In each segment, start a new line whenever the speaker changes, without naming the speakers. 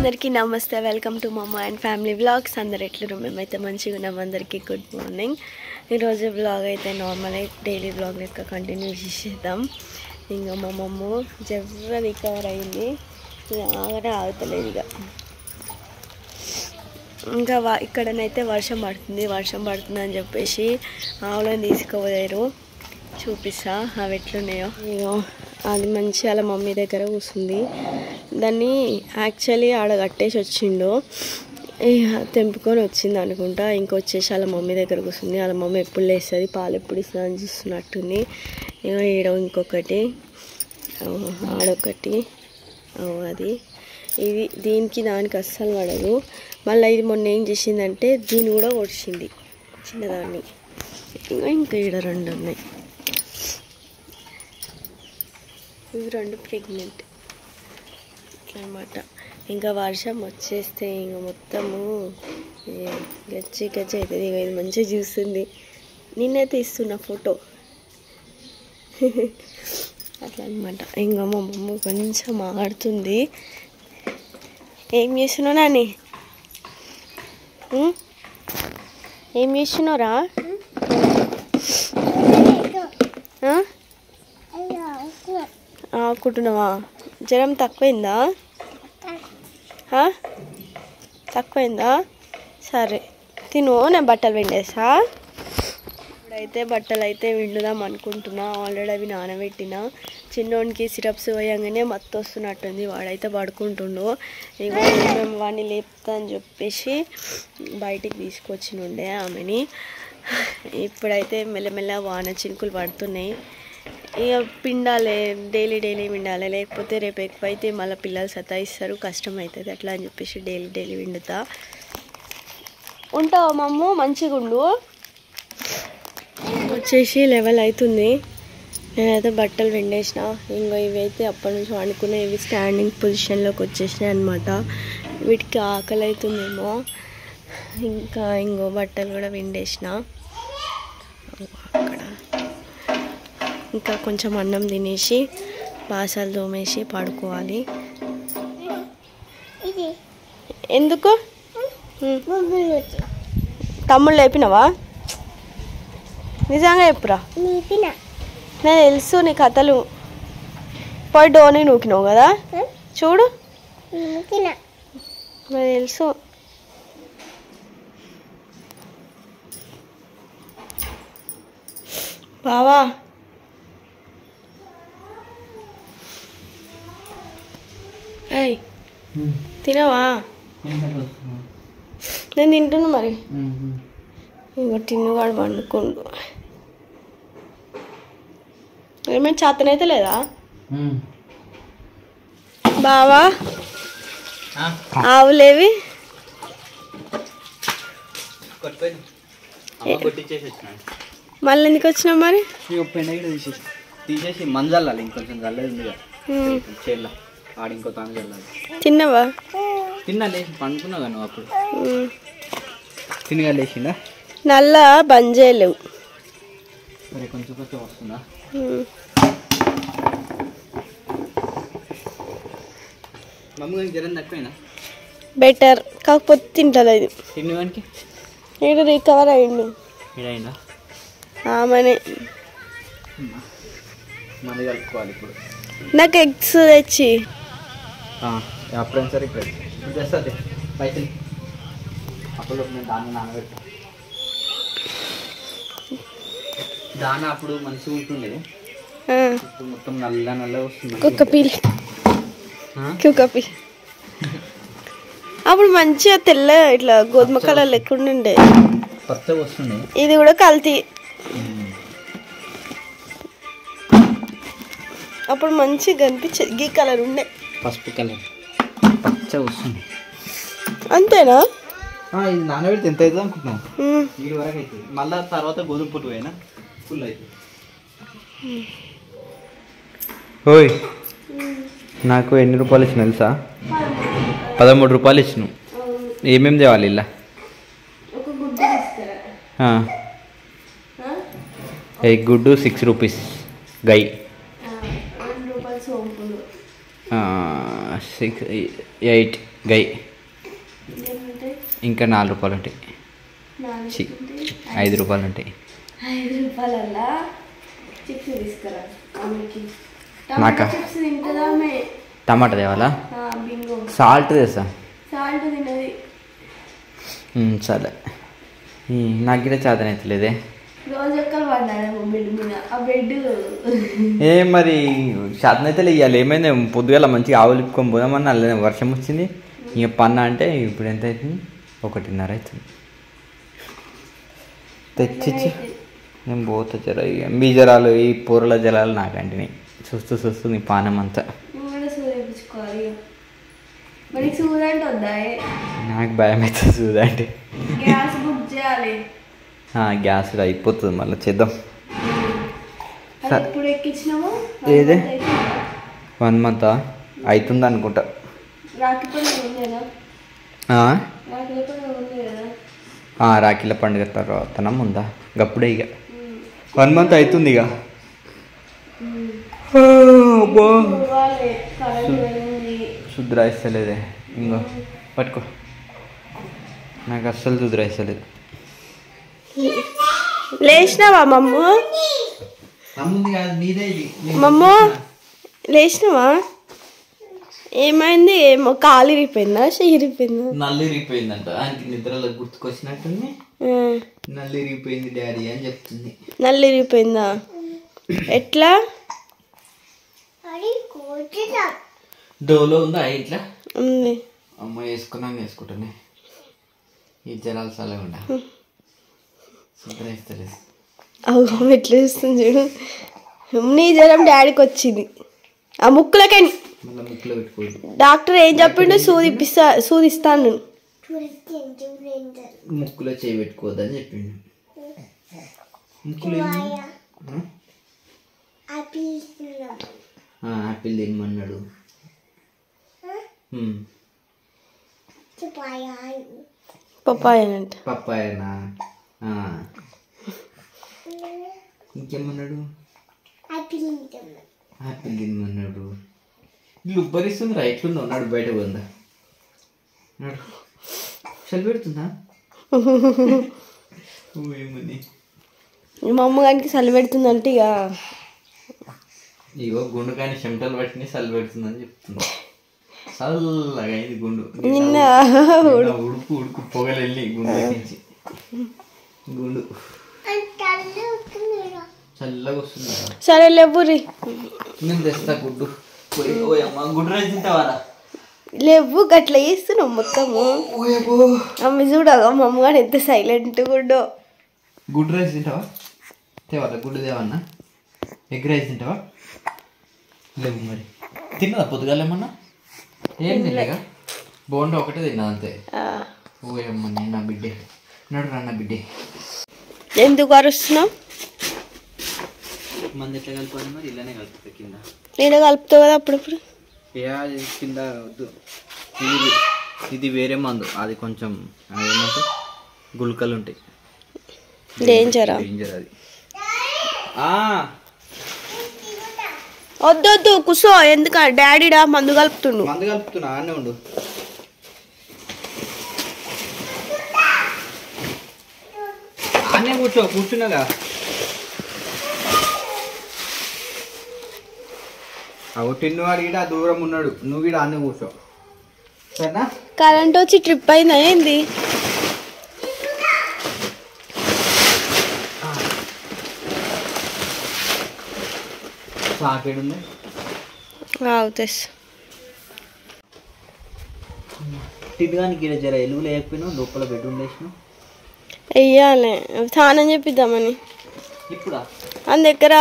అందరికీ నమస్తే, welcome to మమ్మ అండ్ ఫ్యామిలీ వ్లాగ్స్. అందరు ఎట్లున్నారు? మేమైతే మంచిగా ఉన్నాం. అందరికీ గుడ్ మార్నింగ్. ఈరోజు వ్లాగ్ అయితే నార్మల్ డైలీ వ్లాగ్ లెక్క కంటిన్యూ చేసేద్దాం. ఇంకా మా మమ్మ జర్ర రికవర్ అయింది, ఆగనే ఆగుతలేదు. ఇంకా ఇక్కడనైతే వర్షం పడుతుందని చెప్పేసి ఆవులను తీసుకుపోయారు. చూపిస్తా అవి ఎట్లున్నాయో. ఇగో అది మంచి అలా మమ్మీ దగ్గర కూర్చుంది. దాన్ని యాక్చువల్లీ ఆడ కట్టేసి వచ్చిండు, తెంపుకొని వచ్చింది అనుకుంటా. ఇంకొచ్చేసి వాళ్ళ మమ్మీ దగ్గర కూర్చుంది. వాళ్ళ మమ్మీ ఎప్పుడు లేస్తుంది, పాలు ఎప్పుడు ఇస్తుంది అని చూస్తున్నట్టుంది. ఏమో ఈడ ఇంకొకటి, ఆడొకటి, అది ఇది దీనికి దానికి అస్సలు పడదు. మళ్ళీ ఇది మొన్న ఏం చేసిందంటే దీన్ని కూడా ఒడిచింది, చిన్నదాన్ని. ఇంకా ఈడ రెండు ఉన్నాయి, ఇవి రెండు ప్రెగ్నెంట్ అన్నమాట. ఇంకా వర్షం వచ్చేస్తే ఇంకా మొత్తము గచ్చి అవుతుంది. ఇక ఇది మంచిగా చూస్తుంది. నిన్నైతే ఇస్తున్నా ఫోటో అట్లా అనమాట. ఇంకా మా మమ్మ కొంచెం ఆడుతుంది. ఏం చేస్తున్నావు నాని? ఏం చేస్తున్నావురా? ఆడుకుంటున్నావా? జ్వరం తక్కువైందా? తక్కువైందా? సరే తిను, నేను బట్టలు పిండేసా. ఇప్పుడైతే బట్టలు అయితే పిండుదాం అనుకుంటున్నా. ఆల్రెడీ అవి నానబెట్టిన. చిన్నోనికి సిరప్స్ పోయంగానే మత్తు వస్తున్నట్టుంది, వాడైతే పడుకుంటుండు. ఇక మేము వాడిని లేపుతా అని చెప్పేసి బయటికి తీసుకొచ్చినుండే ఆమెని. ఇప్పుడైతే మెల్లమెల్ల వాన చినుకులు పడుతున్నాయి. ఇక పిండాలి, డైలీ పిండాలి, లేకపోతే రేపు ఎక్కువైతే మళ్ళీ పిల్లలు సతాయిస్తారు, కష్టం అవుతుంది. అట్లా అని చెప్పేసి డైలీ పిండుతా. ఉంటావా మమ్మ? మంచిగా ఉండు. వచ్చేసి 11 అవుతుంది. నేనైతే బట్టలు పిండేసిన. ఇంకో ఇవి అయితే అప్పటి నుంచి వండుకునే, ఇవి స్టాండింగ్ పొజిషన్లోకి వచ్చేసినాయి అనమాట. వీటికి ఆకలి అవుతుందేమో. ఇంకా ఇంకో బట్టలు కూడా పిండేసిన. అక్కడ ఇంకా కొంచెం అన్నం తినేసి బాసలు తోమేసి పడుకోవాలి. ఎందుకు? తమ్ముళ్ళు లేపినవా? నిజంగా చెప్పురా. నేను తెలుసు నీ కథలు. పోయి డోని నూకినావు కదా, చూడు నాకు తెలుసు. బావా ఏయ్ తినవా? నేను తింటున్నా మరి. ఇంకో తిన్నవాడు వండుకోండు. ఏమైనా చేతనైతే లేదా బావా? ఆవులేవి మళ్ళీ ఎందుకు వచ్చినావు మరి?
తీసేసి మంజల్లాలి, ఇంకొంచెం చల్లది చేయాల ఆడి ఇంకో తాను చల్లాలి.
తిన్నావా?
తిన్నా, లేచి పండుకున్నావు కదా నువ్వు. అప్పుడు తినగా లేచిందా?
నల్ల బంద్ చేయలేవు.
సరే కొంచెం కొంచెం వస్తుందా? మమ్మీ కానీ జ్వరం తక్కువైనా
బెటర్, కాకపోతే తింటలేదు.
తిన్నవానికి
నేను రికవర్ అయ్యిండు.
ఇదైందా?
ఆమెనే
మంది కలుపుకోవాలి ఇప్పుడు.
నాకు ఎగ్స్ తెచ్చి
అప్పుడైనా సరే ఇప్పుడు తెస్తుంది పైసలు. అప్పుడు నేను దాన్ని నానబెట్టా. దాని అప్పుడు మంచిగా ఉంటుండే, ఇప్పుడు మొత్తం నల్ల వస్తుంది.
కుక్కపి అప్పుడు మంచిగా తెల్ల ఇట్లా గోధుమ కలర్ లెక్కుండే,
కొత్తగా వస్తుంది.
ఇది కూడా కల్తీ. అప్పుడు మంచిగా కనిపించేది, గీ కలర్ ఉండే,
పసుపు కలర్ పచ్చగా వస్తుంది.
అంతేనా?
ఇది నానబెడితే ఎంత అవుతుంది అనుకుంటున్నాం? 7 వరకు అవుతుంది. మళ్ళీ తర్వాత గోధుమ పుట్టు పోయినా ఫుల్ అవుతుంది. ఓయ్, నాకు ఎన్ని రూపాయలు ఇచ్చిన తెలుసా? 13 రూపాయలు ఇచ్చినావు. ఏమేమి తేవాలి ఇలా? ఎగ్ గుడ్డు 6 రూపీస్, గై
6, 8
గై ఇంకా 4 రూపాయలు ఉంటాయి. 5 రూపాయలు ఉంటాయి.
5 రూపాయలల్లా చిప్స్ తీసుకురా అమ్మకి.
నాకా
చిప్స్ తింటుందా
టమాటా తేవాలా?
బింగో
సాల్ట్ తెస్తా.
సాల్ట్ తిన్నది.
సరే నాకు గిట్ట చేతన అవుతలేదే.
రోజు ఒక్కరు పడ్డాడు బెడ్ మీద. ఆ బెడ్
ఏ మరి చేతన అయితే ఇవ్వాలి. ఏమైంది పొద్దుగాల మంచిగా ఆవులు ఇప్పుకొని పోదామన్నా అల్లనే వర్షం వచ్చింది. ఇక పన్న అంటే ఇప్పుడు ఎంత అవుతుంది? 1:30 అవుతుంది. తెచ్చిచ్చి నేను పోతా జర. ఇక మీ జ్వరాలు ఈ పూరల జలాలు నాకంటినాయి. చూస్తూ నీ పానం అంతా. నాకు భయం అవుతుంది చూడండి.
గ్యాస్ బుక్ చేయాలి.
గ్యాస్ అయిపోతుంది మళ్ళీ చేద్దాం.
ఎప్పుడు ఎక్కించినాము?
ఏదే 1 month అవుతుంది అనుకుంటా. రాఖీల పండుగ తర్వాత ఉందా గప్పుడే. ఇక 1 month అవుతుంది. ఇక శుద్రాయిస్తలేదే. ఇంకో పట్టుకో. నాకు అస్సలు శుద్రాయిస్తలేదు.
లేచినావా మమ్మ? మమ్మ లేచినావా? ఏమైంది? ఏమో కాలు ఇరిపోయిందా? ఇరిపోయిందా?
నల్లు ఇరిగిపోయిందంట. ఆయనకి నిద్రలో గుర్తుకొచ్చినట్టుంది. నల్లు ఇరిగిపోయింది డాడీ అని చెప్తుంది.
నల్లు ఇరిగిపోయిందా? ఎట్లా?
డోలో ఉందా ఇట్లా?
ఉంది.
అమ్మ వేసుకుంటానే. ఈ జలాలు చల్లకుండా శుద్రాయిస్తలేదు.
అవు ఎట్లా చూస్తుంది చూడు. నీ జ్వరం డాడీకి వచ్చింది. ఆ ముక్కులకే డాక్టర్ ఏం చెప్పిండు? సూదిస్తాను.
ముక్కులో చేయి పెట్టుకోవద్దని చెప్పిండు. ఆపిల్ తినమన్నాడు.
పప్పాయనంట.
పప్పాయనా? ఇంకేమన్నాడు? ఆపిల్ తినమన్నాడు. వీళ్ళు ఉబ్బరిస్తుంది. రైట్లో ఉన్నాడు. బయట పోందా? చలి పెడుతుందా? ఏమని
మా అమ్మగారికి చలి పెడుతుందంటే ఇక
ఇగో గుండు కానీ చెమటలు పట్టిని చలి పెడుతుందని చెప్తున్నా. చల్లగా అయింది గుండు.
నిన్న
ఉడుకు పొగలు వెళ్ళి గుండు ఎక్కించి గుండు చల్లగా వస్తుంది.
సరే లేవురి.
నేను తెస్తా గుడ్డు. గుడ్డు రైస్ తింటావారా?
లేవు గట్ల వేస్తున్నావు మొత్తము. అమ్మ చూడగా మా అమ్మగారు ఎంత సైలెంట్ గుడ్డో.
గుడ్డు రైస్ తింటావా? తేవాలా గుడ్డు తేవన్నా? ఎగ్ రైస్ తింటావా? లేవు మరి. తిన్నదా పొద్దుగాలేమన్నా? ఏం తినలేగా? బోండా ఒకటే తిన్నా అంతే. ఓయమ్మ నేను నా బిడ్డే. నడు రా నా బిడ్డే.
ఎందుకు అరుస్తున్నావు?
మంది ఎట్లా కలుపుకోవాలి మరి? ఇలానే కలుపుతా కింద.
నేను కలుపుతావు కదా అప్పుడప్పుడు.
కింద వద్దు. ఇది వేరే మందు. అది కొంచెం ఏమంటే గుల్కలు ఉంటాయి.
డేంజర్ అది. వద్దొద్దు కూసో. ఎందుక డాడీడా మందు కలుపుతుండు.
మందు కలుపుతున్నా అనే ఉండు. అనే కూర్చున్నాగా. టిన్నువాడు ఈడ దూరం ఉన్నాడు. నువ్వు ఈడ అన్నీ కూర్చో సరేనా?
కరెంట్ వచ్చి ట్రిప్ అయిందా ఏంది?
సాకేడుంది టిడ్గానికి జర ఎలుగు లేకపోయినా లోపల బెడ్రూమ్ వేసినా
వెయ్యాలి. స్నానం చెప్పిద్దామని.
ఇప్పుడా?
మన దగ్గర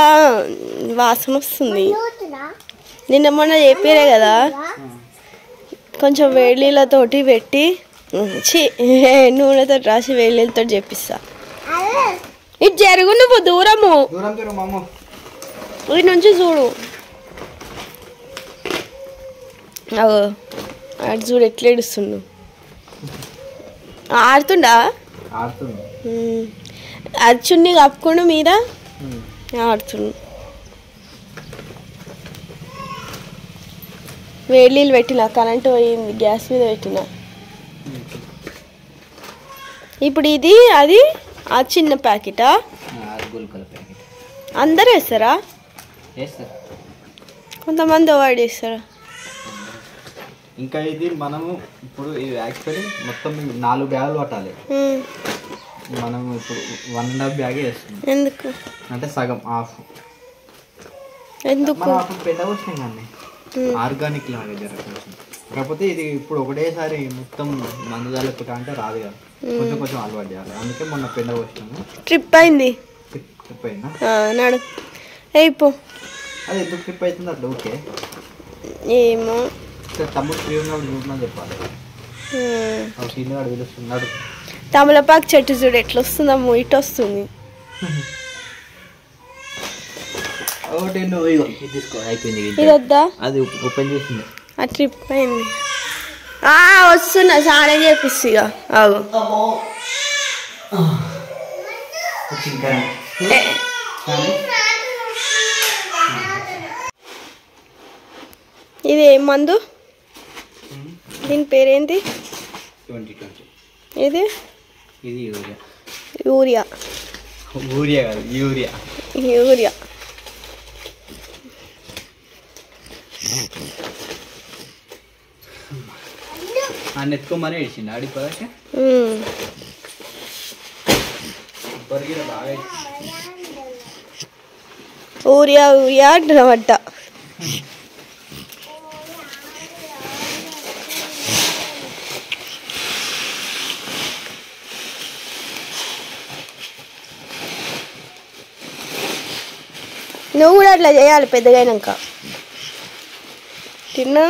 వాసన వస్తుంది. నిన్న మొన్న చెప్పారే కదా. కొంచెం వేడి నీళ్ళతోటి పెట్టి నూనెతో రాసి వేడి నీళ్ళతో చెప్పిస్తా. ఇటు జరుగు. నువ్వు దూరము ఇటు నుంచి చూడు. అటు చూడు ఎట్లా ఏడుస్తుండు. ఆడుతుండా? అది చున్నీ కప్పుకుండా మీద ఆడుతుండు. వేడి నీళ్ళు పెట్టిన కరెంట్ పోయింది గ్యాస్ మీద పెట్టిన ఇప్పుడు ఇది అది ఆ చిన్న ప్యాకెటా అందరు వేస్తారా కొంతమంది అవాయిడ్ చేస్తారా
ఇంకా ఇది మనము ఇప్పుడు ఇది యాక్చువల్లీ మొత్తం 4 బ్యాగులు పట్టాలి మనం ఇప్పుడు 1.5 బ్యాగే వేస్తుంది
ఎందుకు
అంటే సగం హాఫ్
ఎందుకు
అప్పుడు పెద్ద వచ్చినాయి కానీ ఆర్గానిక్ లాగా జరగదు కాకపోతే ఇది ఇప్పుడు ఒకటేసారి మొత్తం మందు జాలపుట అంటే రాదు కదా కొంచెం కొంచెం అలవాటు చేయాలి అందుకే మొన్న పెద్ద వచ్చినాము
ట్రిప్ అయింది
ట్రిప్ అయిందా
నాడు అయిపో
అది ఎందుకు ట్రిప్ అవుతుంది అట్లా ఓకే
ఏమో
తమ్ముడు ఫ్రీ ఉన్నప్పుడు చూడమని చెప్పాలి సీనియర్ పిలుస్తున్నాడు
తమలపాకు చెట్టు చూడు ఎట్లా వస్తుందమ్మో ఇటు వస్తుంది ఇది వద్దా
అది ఓపెన్ చేసింది
ఆ ట్రిప్ అయింది వస్తున్నా స్నానం చేపిస్తా ఇక ఆగు ఇది ఏం మందు దీని పేరేంటి
2020
ఇది
ఇది యూరియా
యూరియా
యూరియా కాదు యూరియా
యూరియా
నెత్తుకోమని వేసింది ఆడిపోయాక బాగా
యూరియా యూరియా అంటున్నమాట నువ్వు కూడా అట్లా చేయాలి పెద్దగా అయినాక తిన్నా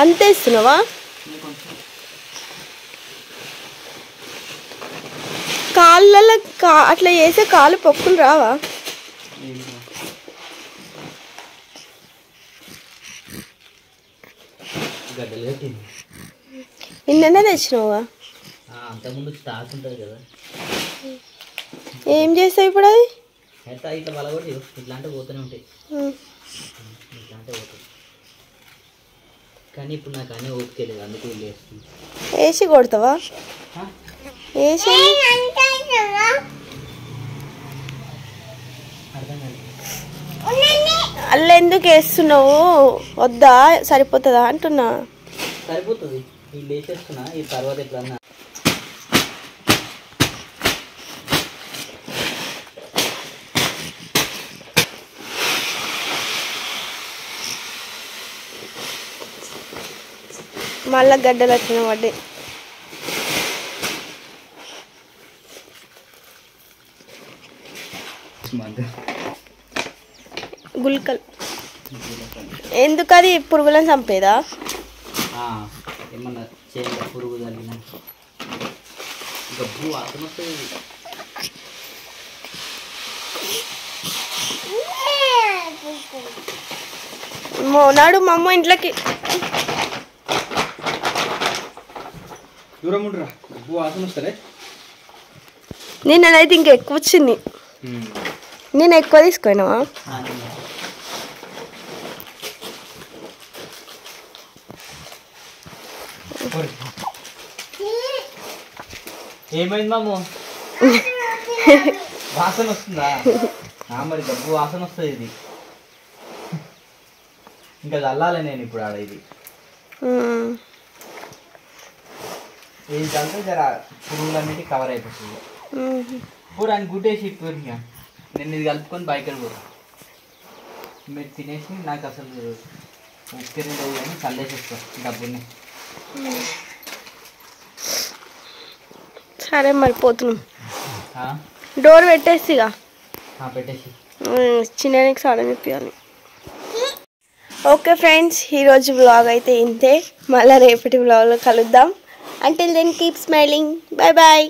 అంతే ఇస్తున్నావా కాళ్ళలో అట్లా చేసే కాళ్ళు పొక్కులు రావా నిన్ననే తెచ్చినావా
అంతకుముందు స్టాక్ ఉంటుంది కదా
ఏం చేస్తావు ఇప్పుడు అది
ఇట్లా బలగొట్టి ఇట్లాంటివి పోతూనే ఉంటాయి ఇట్లాంటివి పోతాయి కానీ ఇప్పుడు నాకు అన్నీ ఓపికలేదు అందుకే వెళ్ళేస్తుంది
వేసి కొడతావా వేసి అల్ల ఎందుకు వేస్తున్నావు వద్దా సరిపోతుందా అంటున్నా
సరిపోతుంది వీళ్ళు వేసేస్తున్నా ఈ తర్వాత ఎట్లన్నా
మళ్ళా గడ్డలు వచ్చిన పడ్డాయి గుల్కల్ ఎందుకు అది పురుగులను చంపేదా
ఏమన్నా చేయాలి పురుగు తగిన గబ్బు వాసన వస్తుంది
మోనాడు మా అమ్మ ఇంట్లోకి
దూరం ఉండరా గబ్బు వాసన వస్తారే
నేనైతే ఇంకా ఎక్కువ వచ్చింది నేను ఎక్కువ తీసుకున్నావా
ఏమైంది మాము వాసన వస్తుందా మరి గబ్బు వాసన వస్తుంది ఇది ఇంకా చల్లాలి నేను ఇప్పుడు ఆడ ఇది ఇది చల్లితే జర పురుగులన్నిటి కవర్ అయిపోతుంది పూర అని గుడ్డేసి ఇప్పుడు ఇంకా నేను ఇది కలుపుకొని బైక్ వెళ్ళిపోతా మీరు తినేసి నాకు అసలు ఉక్కిరి లేదు కానీ చల్లేసేస్తాను డబ్బుని
సరే మరి పోతున్నాం డోర్ పెట్టేసిగా
పెట్టేసి
చిన్నకి సాడం చెప్పాలి ఓకే ఫ్రెండ్స్ ఈరోజు వ్లాగ్ అయితే ఇంతే మళ్ళీ రేపటి వ్లాగ్లో కలుద్దాం until then keep smiling bye bye